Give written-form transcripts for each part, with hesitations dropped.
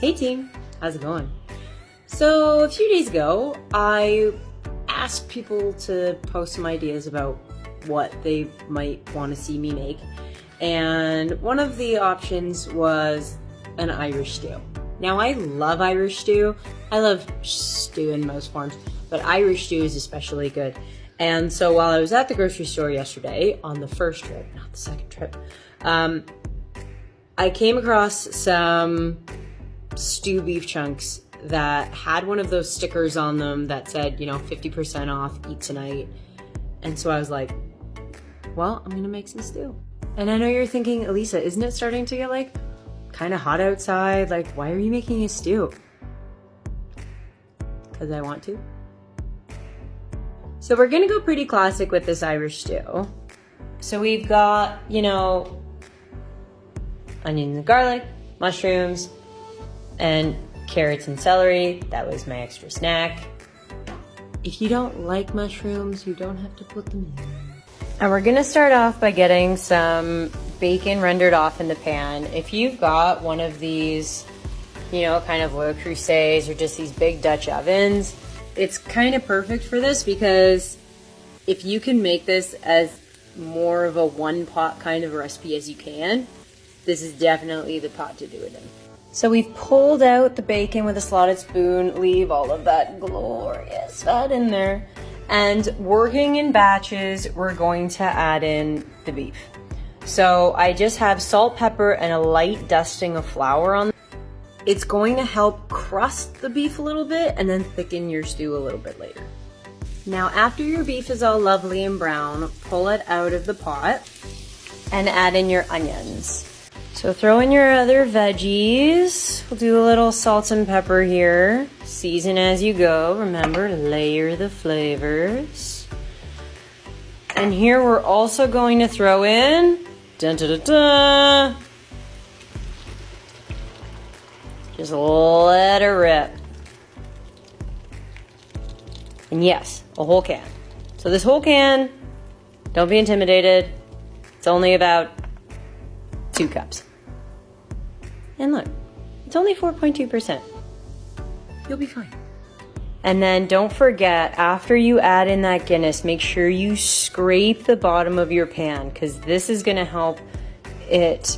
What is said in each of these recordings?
Hey team, how's it going? So a few days ago, I asked people to post some ideas about what they might want to see me make. And one of the options was an Irish stew. Now I love Irish stew. I love stew in most forms, but Irish stew is especially good. And so while I was at the grocery store yesterday on the first trip, not the second trip, I came across some stew beef chunks that had one of those stickers on them that said, 50% off, eat tonight. And so I was like, well, I'm gonna make some stew. And I know you're thinking, Elisa, isn't it starting to get kind of hot outside? Why are you making a stew? Because I want to. So we're gonna go pretty classic with this Irish stew. So we've got, onions and garlic, mushrooms, and carrots and celery. That was my extra snack. If you don't like mushrooms, you don't have to put them in. And we're gonna start off by getting some bacon rendered off in the pan. If you've got one of these, kind of Le Creuset or just these big Dutch ovens, it's kind of perfect for this because if you can make this as more of a one pot kind of recipe as you can, this is definitely the pot to do it in. So we've pulled out the bacon with a slotted spoon, leave all of that glorious fat in there. And working in batches, we're going to add in the beef. So I just have salt, pepper, and a light dusting of flour on. It's going to help crust the beef a little bit and then thicken your stew a little bit later. Now, after your beef is all lovely and brown, pull it out of the pot and add in your onions. So throw in your other veggies. We'll do a little salt and pepper here. Season as you go. Remember, layer the flavors. And here we're also going to throw in, dun, dun, dun, dun, just let it rip. And yes, a whole can. So this whole can, don't be intimidated. It's only about 2 cups. And look, it's only 4.2%. You'll be fine. And then don't forget, after you add in that Guinness, make sure you scrape the bottom of your pan because this is gonna help it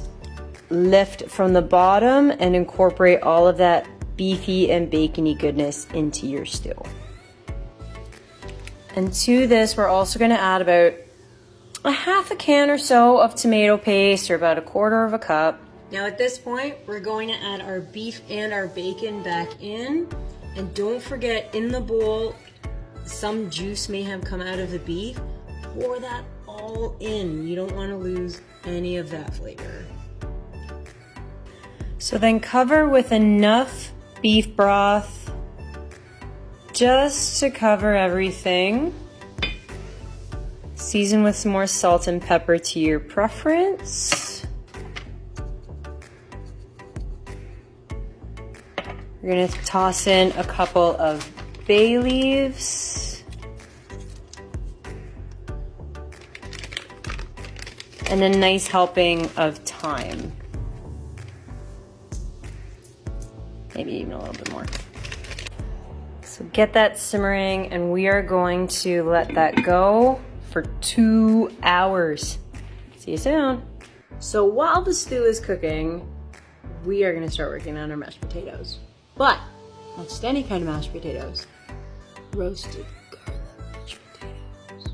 lift from the bottom and incorporate all of that beefy and bacony goodness into your stew. And to this, we're also gonna add about a half a can or so of tomato paste, or about 1/4 cup. Now at this point, we're going to add our beef and our bacon back in. And don't forget, in the bowl, some juice may have come out of the beef. Pour that all in. You don't want to lose any of that flavor. So then cover with enough beef broth just to cover everything. Season with some more salt and pepper to your preference. We're gonna toss in a couple of bay leaves. And a nice helping of thyme. Maybe even a little bit more. So get that simmering, and we are going to let that go for 2 hours. See you soon. So while the stew is cooking, we are gonna start working on our mashed potatoes. But not just any kind of mashed potatoes. Roasted garlic mashed potatoes.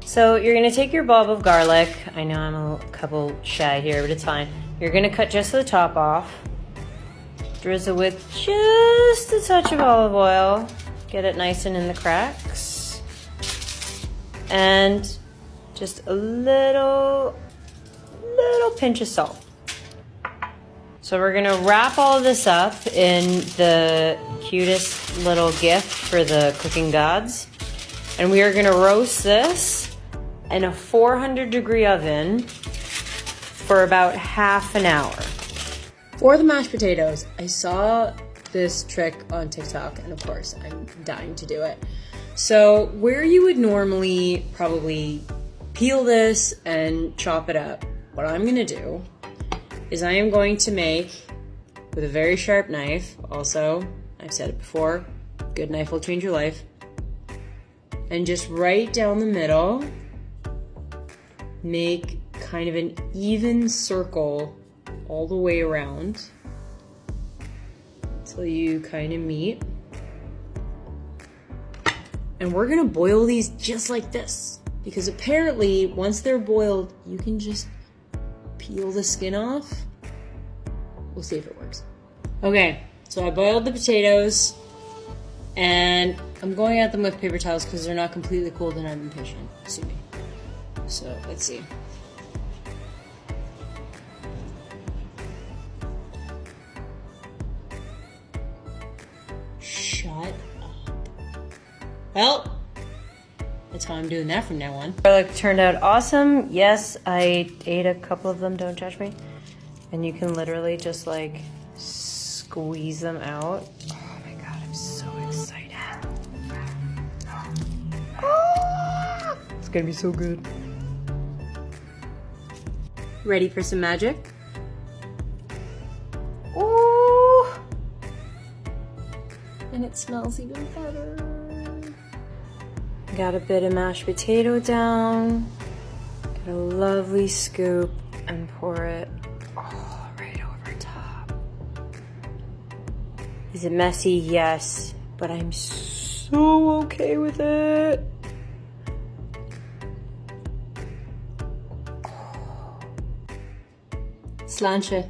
So you're gonna take your bulb of garlic. I know I'm a couple shy here, but it's fine. You're gonna cut just the top off. Drizzle with just a touch of olive oil. Get it nice and in the cracks. And just a little pinch of salt. So we're gonna wrap all of this up in the cutest little gift for the cooking gods. And we are gonna roast this in a 400-degree oven for about half an hour. For the mashed potatoes, I saw this trick on TikTok, and of course, I'm dying to do it. So where you would normally probably peel this and chop it up, what I'm gonna do is I am going to make with a very sharp knife. Also, I've said it before, good knife will change your life. And just right down the middle, make kind of an even circle all the way around till you kind of meet. And we're gonna boil these just like this, because apparently once they're boiled, you can just peel the skin off. We'll see if it works. Okay, so I boiled the potatoes and I'm going at them with paper towels because they're not completely cold and I'm impatient, assuming. So let's see. Shut up. Well, that's how I'm doing that from now on. Garlic turned out awesome. Yes, I ate a couple of them, don't judge me. And you can literally just like squeeze them out. Oh my God, I'm so excited. Oh, it's gonna be so good. Ready for some magic? Ooh! And it smells even better. Got a bit of mashed potato down. Got a lovely scoop and pour it right over top. Is it messy? Yes, but I'm so okay with it. Sláinte.